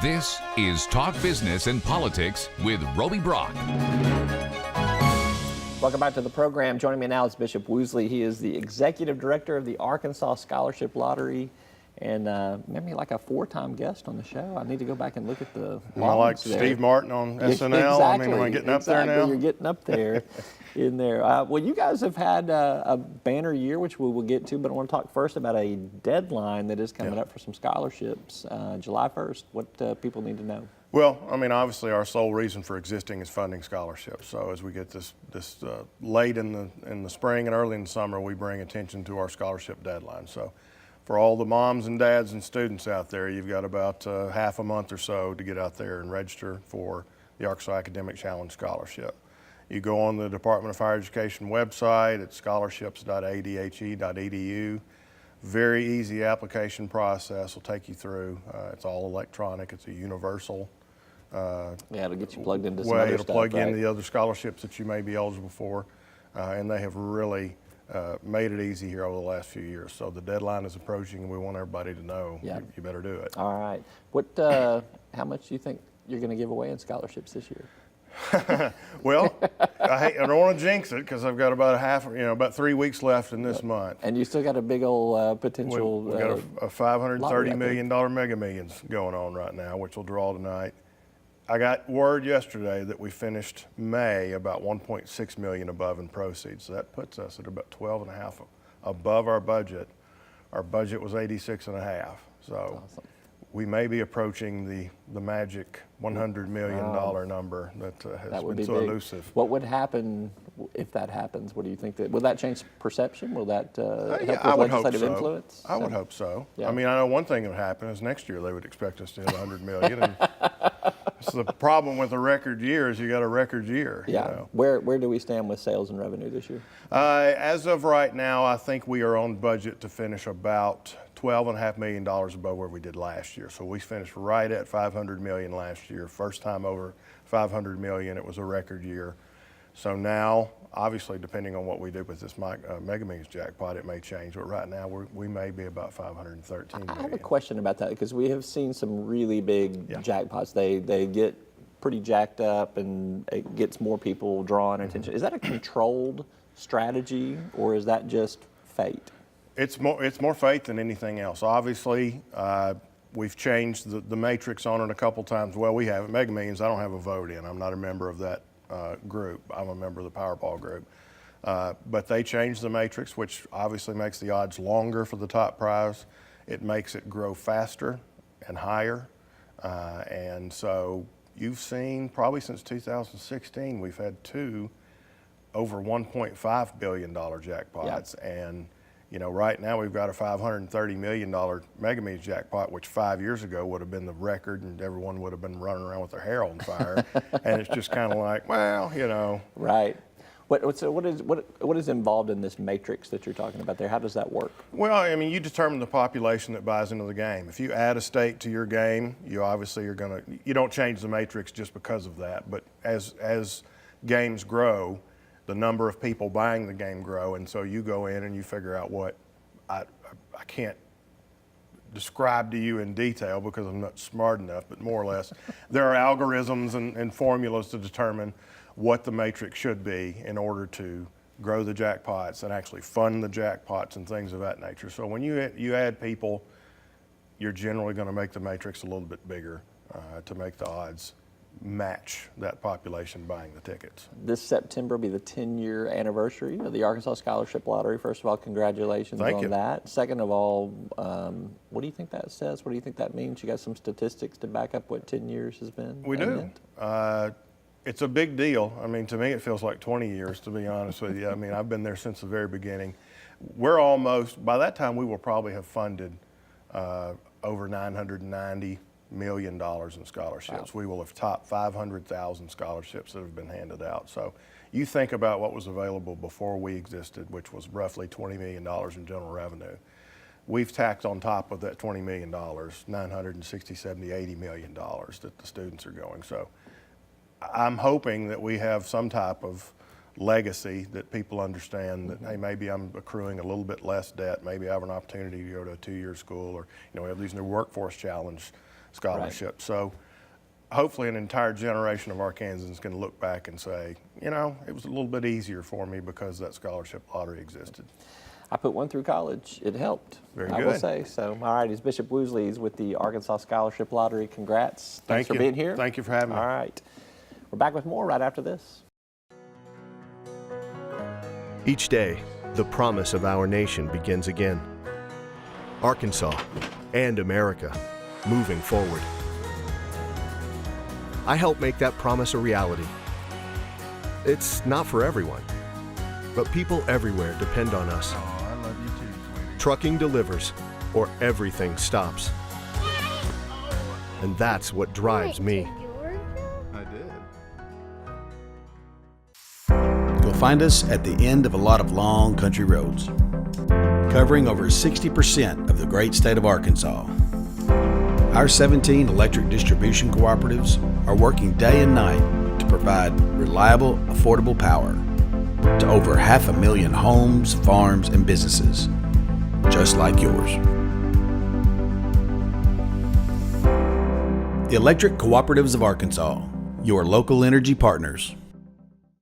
This is Talk Business and Politics with Roby Brock. Welcome back to the program. Joining me now is Bishop Woosley. He is the Executive Director of the Arkansas Scholarship Lottery and maybe like a 4-time guest on the show. I need to go back and look at the Am I like there. Steve Martin on SNL? Exactly. I mean, am I getting up there now? You're getting up there in there. Well, you guys have had a banner year, which we will get to, but I want to talk first about a deadline that is coming up for some scholarships, July 1st. What people need to know? Well, I mean, obviously our sole reason for existing is funding scholarships. So as we get this late in the spring and early in the summer, we bring attention to our scholarship deadline. So for all the moms and dads and students out there, you've got about half a month or so to get out there and register for the Arkansas Academic Challenge Scholarship. You go on the Department of Higher Education website at scholarships.adhe.edu. Very easy application process will take you through. It's all electronic. It's a universal It'll get you plugged into some way. other It'll stuff, plug right? in the other scholarships that you may be eligible for, and they have really made it easy here over the last few years. So the deadline is approaching, and we want everybody to know you better do it. All right. How much do you think you're going to give away in scholarships this year? Well, I don't want to jinx it because I've got about about 3 weeks left in this month. And you still got a big old potential. We've got a $530 million Mega Millions going on right now, which will draw tonight. I got word yesterday that we finished May about 1.6 million above in proceeds. So that puts us at about 12.5 above our budget. Our budget was 86.5. So awesome. We may be approaching the magic $100 million number that has been so elusive. What would happen if that happens? What do you think? Will that change perception? Will that help with legislative influence? I would hope so. Yeah. I mean, I know one thing that would happen is next year they would expect us to hit 100 million. And so the problem with a record year is you got a record year. Yeah. You know? Where do we stand with sales and revenue this year? As of right now, I think we are on budget to finish about $12.5 million above where we did last year. So we finished right at 500 million last year. First time over 500 million. It was a record year. So now, obviously, depending on what we do with this Mega Millions jackpot, it may change. But right now, we may be about 513 million. I have a question about that because we have seen some really big jackpots. They get pretty jacked up and it gets more people drawing attention. Is that a controlled strategy or is that just fate? It's more fate than anything else. Obviously, we've changed the matrix on it a couple times. Well, we haven't. Mega Millions, I don't have a vote in. I'm not a member of that group. I'm a member of the Powerball group. But they changed the matrix, which obviously makes the odds longer for the top prize. It makes it grow faster and higher. And so you've seen probably since 2016, we've had 2 over $1.5 billion jackpots. Yeah. And right now we've got a $530 million Mega Millions jackpot, which 5 years ago would have been the record, and everyone would have been running around with their hair on fire. And it's just kind of like, well, Right. What is involved in this matrix that you're talking about there? How does that work? Well, I mean, you determine the population that buys into the game. If you add a state to your game, you obviously you don't change the matrix just because of that. But as games grow, the number of people buying the game grow, and so you go in and you figure out what I can't describe to you in detail because I'm not smart enough, but more or less there are algorithms and formulas to determine what the matrix should be in order to grow the jackpots and actually fund the jackpots and things of that nature. So when you add people, you're generally going to make the matrix a little bit bigger to make the odds match that population buying the tickets. This September will be the 10-year anniversary of the Arkansas Scholarship Lottery. First of all, congratulations on that. Second of all, what do you think that says? What do you think that means? You got some statistics to back up what 10 years has been? We do. It's a big deal. I mean, to me, it feels like 20 years, to be honest with you. I mean, I've been there since the very beginning. By that time, we will probably have funded over $990 million in scholarships. Wow. We will have topped 500,000 scholarships that have been handed out. So you think about what was available before we existed, which was roughly $20 million in general revenue. We've tacked on top of that $20 million, 960, 70, $80 million that the students are going. So I'm hoping that we have some type of legacy that people understand that, hey, maybe I'm accruing a little bit less debt, maybe I have an opportunity to go to a 2-year school, or we have these new workforce challenge scholarships. So hopefully an entire generation of Arkansans can look back and say, it was a little bit easier for me because that scholarship lottery existed. I put one through college. It helped. Very I good. will say. So, all right, he's Bishop Woosley. He's with the Arkansas Scholarship Lottery. Congrats. Thanks for being here. Thank you for having me. All right. We're back with more right after this. Each day, the promise of our nation begins again. Arkansas and America moving forward. I help make that promise a reality. It's not for everyone, but people everywhere depend on us. Oh, I love you too, sweetie. Trucking delivers, or everything stops. And that's what drives me. I did. You'll find us at the end of a lot of long country roads, covering over 60% of the great state of Arkansas. Our 17 electric distribution cooperatives are working day and night to provide reliable, affordable power to over 500,000 homes, farms, and businesses, just like yours. The Electric Cooperatives of Arkansas, your local energy partners.